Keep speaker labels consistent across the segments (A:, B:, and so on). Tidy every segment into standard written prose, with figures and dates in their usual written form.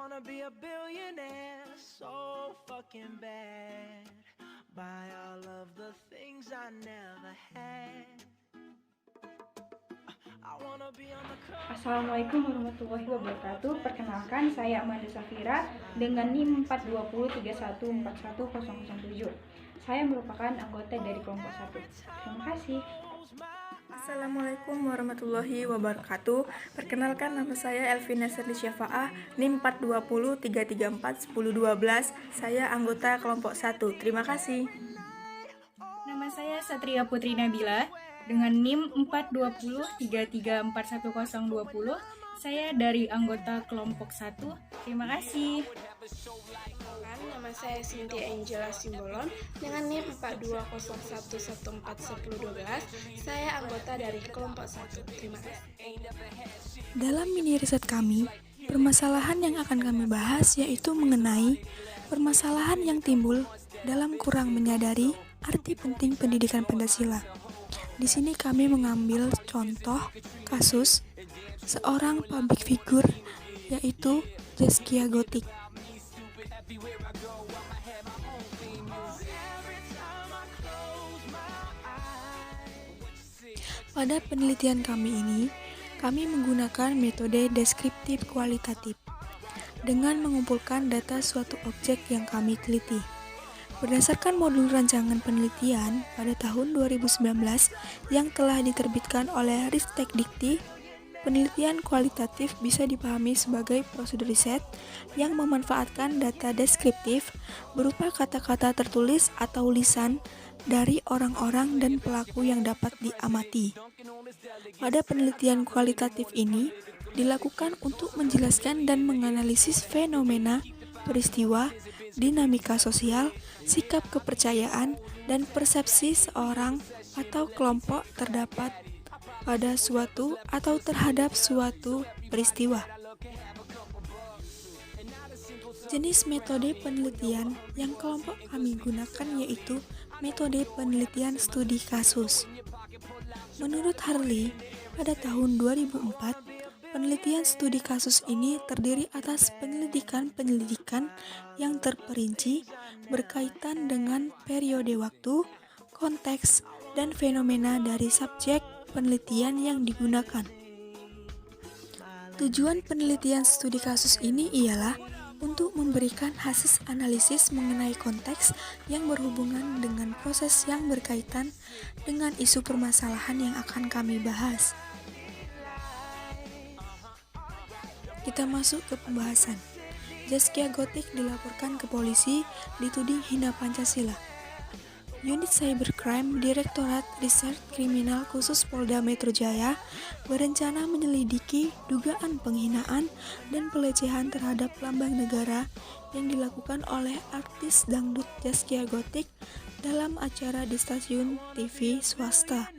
A: wanna be a billionaire so fucking bad. Buy all of the things I never had. I wanna be on the cover.
B: Assalamualaikum warahmatullahi wabarakatuh. Perkenalkan, saya Amanda Safira dengan NIM 420314107. Saya merupakan anggota dari kelompok 1. Terima kasih.
C: Assalamualaikum warahmatullahi wabarakatuh. Perkenalkan, nama saya Elvina Serli Syafa'ah, NIM 420-334-1012. Saya anggota kelompok 1. Terima kasih.
D: Nama saya Satria Putri Nabila dengan NIM 420-334-1020. Saya dari anggota kelompok 1. Terima kasih.
E: Nama saya Cynthia Angela Simbolon dengan NIM 42011141012. Saya anggota dari kelompok 1. Terima kasih.
F: Dalam mini riset kami, permasalahan yang akan kami bahas yaitu mengenai permasalahan yang timbul dalam kurang menyadari arti penting pendidikan Pancasila. Di sini kami mengambil contoh kasus seorang public figure yaitu Zaskia Gotik. Pada penelitian kami ini, kami menggunakan metode deskriptif kualitatif dengan mengumpulkan data suatu objek yang kami teliti. Berdasarkan modul rancangan penelitian pada tahun 2019 yang telah diterbitkan oleh Ristek Dikti, penelitian kualitatif bisa dipahami sebagai prosedur riset yang memanfaatkan data deskriptif berupa kata-kata tertulis atau lisan dari orang-orang dan pelaku yang dapat diamati. Pada penelitian kualitatif ini dilakukan untuk menjelaskan dan menganalisis fenomena, peristiwa, dinamika sosial, sikap kepercayaan, dan persepsi seorang atau kelompok terdapat pada suatu atau terhadap suatu peristiwa. Jenis metode penelitian yang kelompok kami gunakan yaitu metode penelitian studi kasus. Menurut Harley, pada tahun 2004, penelitian studi kasus ini terdiri atas penyelidikan-penyelidikan yang terperinci berkaitan dengan periode waktu, konteks, dan fenomena dari subjek penelitian yang digunakan. Tujuan penelitian studi kasus ini ialah untuk memberikan hasil analisis mengenai konteks yang berhubungan dengan proses yang berkaitan dengan isu permasalahan yang akan kami bahas. Kita masuk ke pembahasan. Zaskia Gotik dilaporkan ke polisi dituding hina Pancasila. Unit Cybercrime Direktorat Reserse Kriminal Khusus Polda Metro Jaya berencana menyelidiki dugaan penghinaan dan pelecehan terhadap lambang negara yang dilakukan oleh artis dangdut Zaskia Gotik dalam acara di stasiun TV swasta.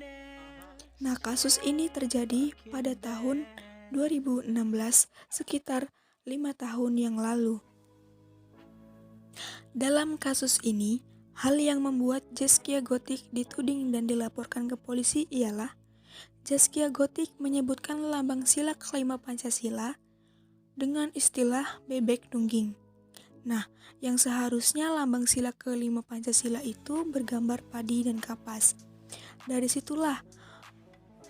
F: Nah, kasus ini terjadi pada tahun 2016, sekitar 5 tahun yang lalu. Dalam kasus ini, hal yang membuat Zaskia Gotik dituding dan dilaporkan ke polisi ialah Zaskia Gotik menyebutkan lambang sila kelima Pancasila dengan istilah bebek nungging. Nah, yang seharusnya lambang sila kelima Pancasila itu bergambar padi dan kapas. Dari situlah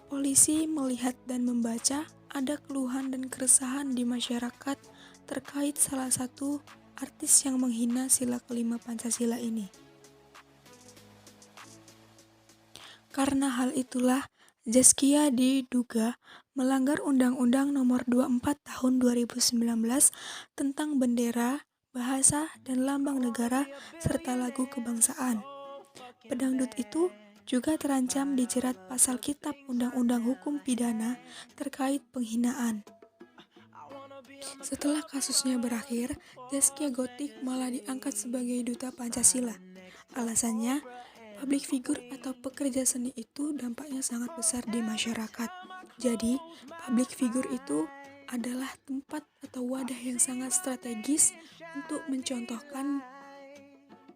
F: polisi melihat dan membaca ada keluhan dan keresahan di masyarakat terkait salah satu artis yang menghina sila kelima Pancasila ini. Karena hal itulah, Zaskia diduga melanggar Undang-Undang Nomor 24 Tahun 2019 tentang bendera, bahasa, dan lambang negara serta lagu kebangsaan. Pedangdut itu juga terancam dijerat pasal Kitab Undang-Undang Hukum Pidana terkait penghinaan. Setelah kasusnya berakhir, Zaskia Gotik malah diangkat sebagai duta Pancasila. Alasannya, public figure atau pekerja seni itu dampaknya sangat besar di masyarakat. Jadi, public figure itu adalah tempat atau wadah yang sangat strategis untuk mencontohkan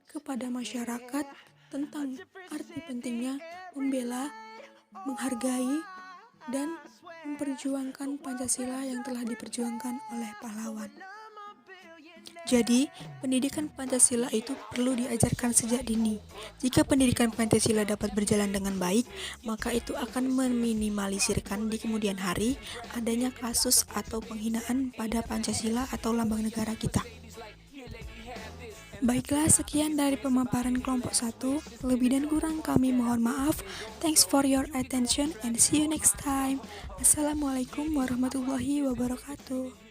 F: kepada masyarakat tentang arti pentingnya membela, menghargai, dan memperjuangkan Pancasila yang telah diperjuangkan oleh pahlawan. Jadi, pendidikan Pancasila itu perlu diajarkan sejak dini. Jika pendidikan Pancasila dapat berjalan dengan baik, maka itu akan meminimalisirkan di kemudian hari adanya kasus atau penghinaan pada Pancasila atau lambang negara kita. Baiklah, sekian dari pemaparan kelompok 1. Lebih dan kurang kami mohon maaf. Thanks for your attention and see you next time. Assalamualaikum warahmatullahi wabarakatuh.